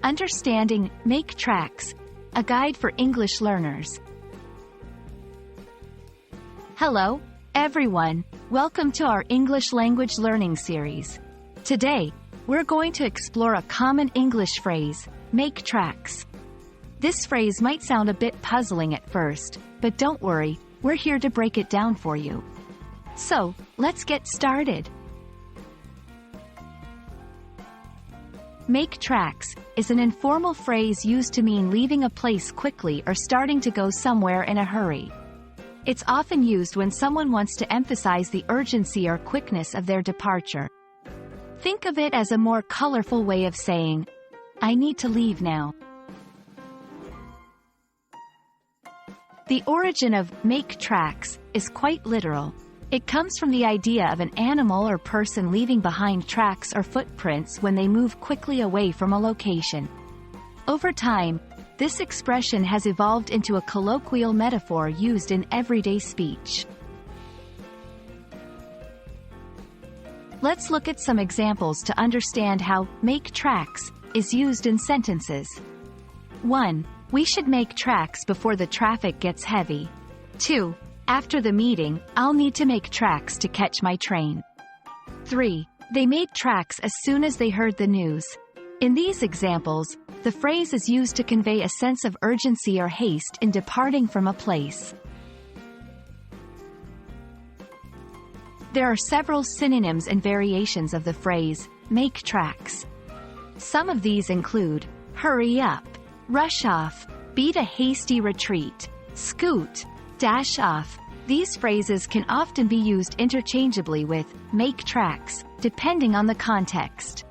Understanding Make Tracks, a guide for English learners. Hello, everyone. Welcome to our English language learning series. Today, we're going to explore a common English phrase, make tracks. This phrase might sound a bit puzzling at first, but don't worry, we're here to break it down for you. So, let's get started. Make tracks is an informal phrase used to mean leaving a place quickly or starting to go somewhere in a hurry. It's often used when someone wants to emphasize the urgency or quickness of their departure. Think of it as a more colorful way of saying, I need to leave now. The origin of make tracks is quite literal. It comes from the idea of an animal or person leaving behind tracks or footprints when they move quickly away from a location. Over time, this expression has evolved into a colloquial metaphor used in everyday speech. Let's look at some examples to understand how make tracks is used in sentences. 1. We should make tracks before the traffic gets heavy. 2. After the meeting, I'll need to make tracks to catch my train. 3. They made tracks as soon as they heard the news. In these examples, the phrase is used to convey a sense of urgency or haste in departing from a place. There are several synonyms and variations of the phrase, make tracks. Some of these include, hurry up, rush off, beat a hasty retreat, scoot, dash off. These phrases can often be used interchangeably with make tracks, depending on the context.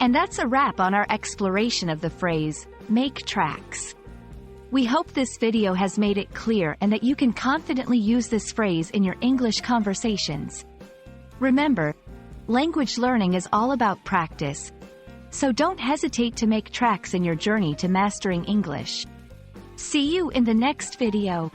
And that's a wrap on our exploration of the phrase, make tracks. We hope this video has made it clear and that you can confidently use this phrase in your English conversations. Remember, language learning is all about practice, so don't hesitate to make tracks in your journey to mastering English. See you in the next video.